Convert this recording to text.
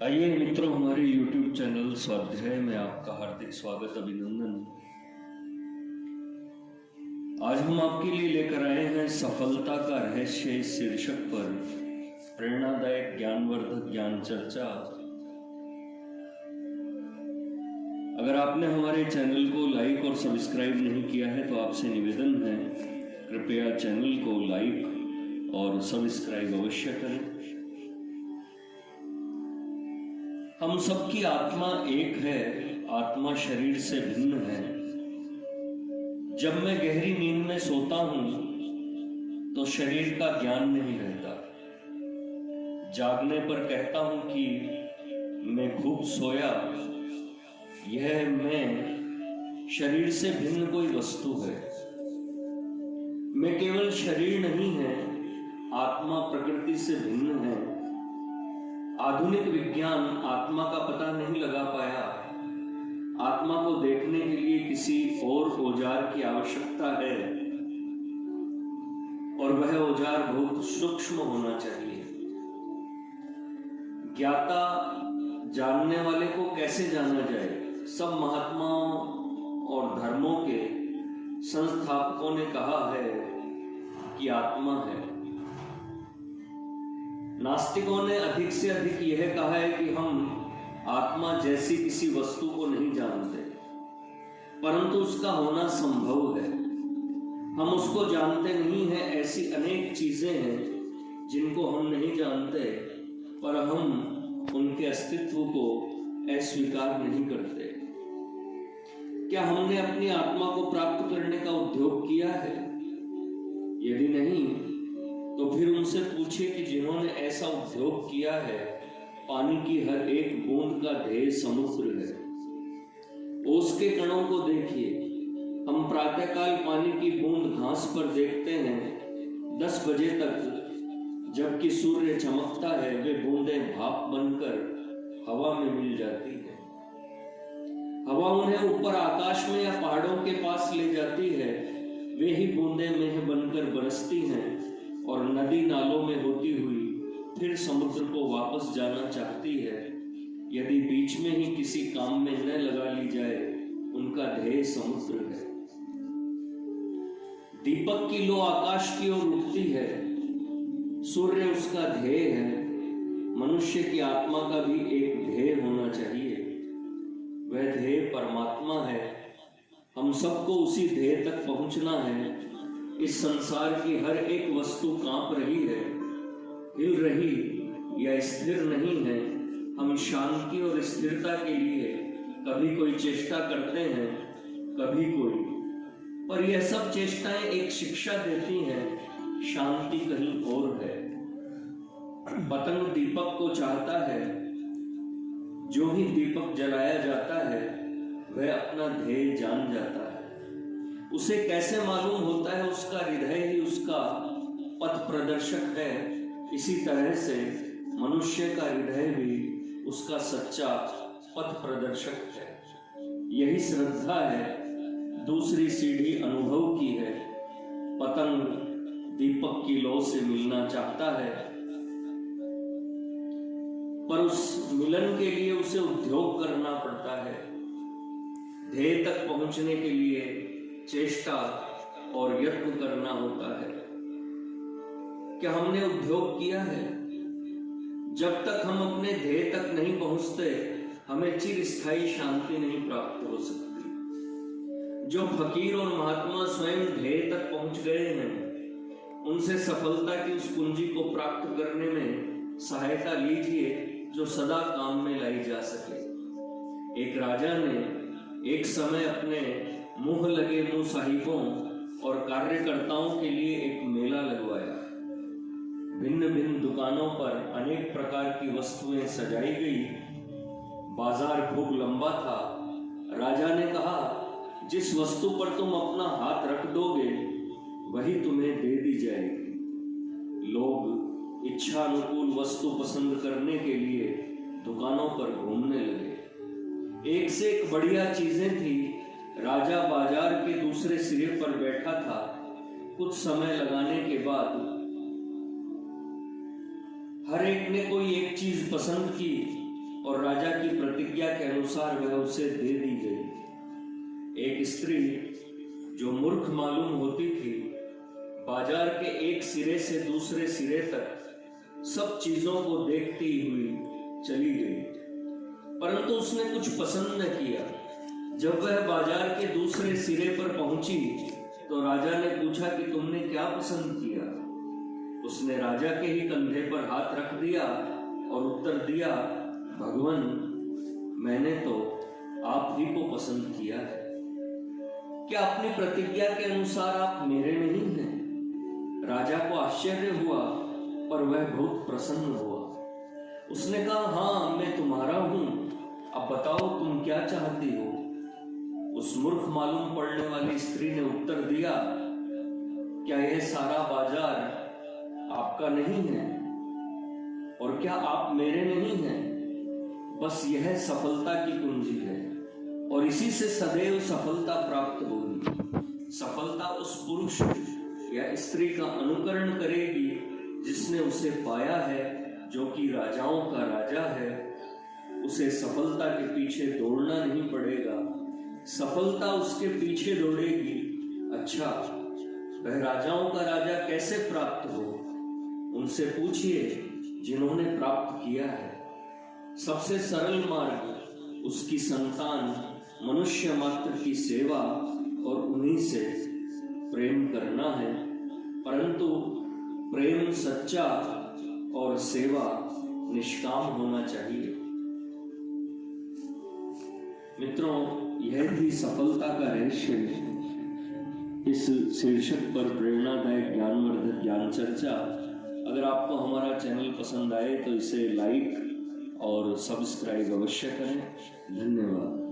आइए मित्रों, हमारे YouTube चैनल स्वाध्याय में आपका हार्दिक स्वागत, अभिनंदन। आज हम आपके लिए लेकर आए हैं सफलता का रहस्य शीर्षक पर प्रेरणादायक ज्ञानवर्धक ज्ञान चर्चा। अगर आपने हमारे चैनल को लाइक और सब्सक्राइब नहीं किया है तो आपसे निवेदन है, कृपया चैनल को लाइक और सब्सक्राइब अवश्य करें। हम सबकी आत्मा एक है, आत्मा शरीर से भिन्न है। जब मैं गहरी नींद में सोता हूं तो शरीर का ज्ञान नहीं रहता। जागने पर कहता हूं कि मैं खूब सोया। यह मैं शरीर से भिन्न कोई वस्तु है। मैं केवल शरीर नहीं है, आत्मा प्रकृति से भिन्न है। आधुनिक विज्ञान आत्मा का पता नहीं लगा पाया। आत्मा को देखने के लिए किसी और औजार की आवश्यकता है और वह औजार बहुत सूक्ष्म होना चाहिए। ज्ञाता जानने वाले को कैसे जाना जाए? सब महात्माओं और धर्मों के संस्थापकों ने कहा है कि आत्मा है। नास्तिकों ने अधिक से अधिक यह कहा है कि हम आत्मा जैसी किसी वस्तु को नहीं जानते, परंतु उसका होना संभव है। हम उसको जानते नहीं हैं। ऐसी अनेक चीजें हैं जिनको हम नहीं जानते, पर हम उनके अस्तित्व को अस्वीकार नहीं करते। क्या हमने अपनी आत्मा को प्राप्त करने का उद्योग किया है? यदि नहीं तो फिर उनसे पूछिए कि जिन्होंने ऐसा उद्योग किया है, पानी की हर एक बूंद का ध्येय समुद्र है। ओस के कणों को देखिए। हम प्रातःकाल पानी की बूंद घास पर देखते हैं 10 बजे तक, जबकि सूर्य चमकता है वे बूंदें भाप बनकर हवा में मिल जाती है। हवा उन्हें ऊपर आकाश में या पहाड़ों के पास ले जाती है। वे ही बूंदें मेघ बनकर बरसती हैं और नदी नालों में होती हुई फिर समुद्र को वापस जाना चाहती है। यदि बीच में ही किसी काम में न लगा ली जाए, उनका ध्येय समुद्र है। दीपक की लो आकाश की ओर उठती है, सूर्य उसका ध्येय है। मनुष्य की आत्मा का भी एक ध्येय होना चाहिए। वह ध्येय परमात्मा है। हम सबको उसी ध्येय तक पहुंचना है। इस संसार की हर एक वस्तु कांप रही है, हिल रही या स्थिर नहीं है। हम शांति और स्थिरता के लिए कभी कोई चेष्टा करते हैं, कभी कोई, पर यह सब चेष्टाएं एक शिक्षा देती हैं, शांति कहीं और है। पतंग दीपक को चाहता है। जो ही दीपक जलाया जाता है वह अपना ध्येय जान जाता है। उसे कैसे मालूम होता है? उसका हृदय ही उसका पथ प्रदर्शक है। इसी तरह से मनुष्य का हृदय भी उसका सच्चा पथ प्रदर्शक है। यही श्रद्धा है। दूसरी सीढ़ी अनुभव की है। पतंग दीपक की लौ से मिलना चाहता है, पर उस मिलन के लिए उसे उद्योग करना पड़ता है। ध्येय तक पहुंचने के लिए चेष्टा और यत्न करना होता है। क्या हमने उद्योग किया है? जब तक हम अपने ध्येय तक नहीं पहुंचते, हमें चिरस्थायी शांति नहीं प्राप्त हो सकती। जो फकीर और महात्मा स्वयं ध्येय तक पहुंच गए हैं, उनसे सफलता की उस कुंजी को प्राप्त करने में सहायता लीजिए जो सदा काम में लाई जा सके। एक राजा ने एक समय अपने मुंह लगे मुंह साहिबों और कार्यकर्ताओं के लिए एक मेला लगवाया। भिन्न भिन्न दुकानों पर अनेक प्रकार की वस्तुएं सजाई गई। बाजार खूब लंबा था। राजा ने कहा, जिस वस्तु पर तुम अपना हाथ रख दोगे वही तुम्हें दे दी जाएगी। लोग इच्छा अनुकूल वस्तु पसंद करने के लिए दुकानों पर घूमने लगे। एक से एक बढ़िया चीजें थी। राजा बाजार के दूसरे सिरे पर बैठा था। कुछ समय लगाने के बाद हर एक ने कोई एक चीज पसंद की और राजा की प्रतिज्ञा के अनुसार वह उसे दे दी गई। एक स्त्री जो मूर्ख मालूम होती थी, बाजार के एक सिरे से दूसरे सिरे तक सब चीजों को देखती हुई चली गई, परंतु उसने कुछ पसंद न किया। जब वह बाजार के दूसरे सिरे पर पहुंची तो राजा ने पूछा कि तुमने क्या पसंद किया? उसने राजा के ही कंधे पर हाथ रख दिया और उत्तर दिया, भगवान, मैंने तो आप ही को पसंद किया है। क्या अपनी प्रतिज्ञा के अनुसार आप मेरे नहीं हैं? राजा को आश्चर्य हुआ, पर वह बहुत प्रसन्न हुआ। उसने कहा, हाँ, मैं तुम्हारा हूं, अब बताओ तुम क्या चाहती हो? उस मूर्ख मालूम पड़ने वाली स्त्री ने उत्तर दिया, क्या यह सारा बाजार आपका नहीं है? और क्या आप मेरे नहीं हैं? बस यह सफलता की कुंजी है और इसी से सदैव सफलता प्राप्त होगी। सफलता उस पुरुष या स्त्री का अनुकरण करेगी जिसने उसे पाया है, जो कि राजाओं का राजा है। उसे सफलता के पीछे दौड़ना नहीं पड़ेगा, सफलता उसके पीछे दौड़ेगी। अच्छा, वह राजाओं का राजा कैसे प्राप्त हो? उनसे पूछिए जिन्होंने प्राप्त किया है। सबसे सरल मार्ग उसकी संतान मनुष्य मात्र की सेवा और उन्हीं से प्रेम करना है, परंतु प्रेम सच्चा और सेवा निष्काम होना चाहिए। मित्रों, यह थी सफलता का रहस्य। इस शीर्षक पर प्रेरणादायक ज्ञानवर्धक ज्ञान चर्चा। अगर आपको हमारा चैनल पसंद आए तो इसे लाइक और सब्सक्राइब अवश्य करें। धन्यवाद।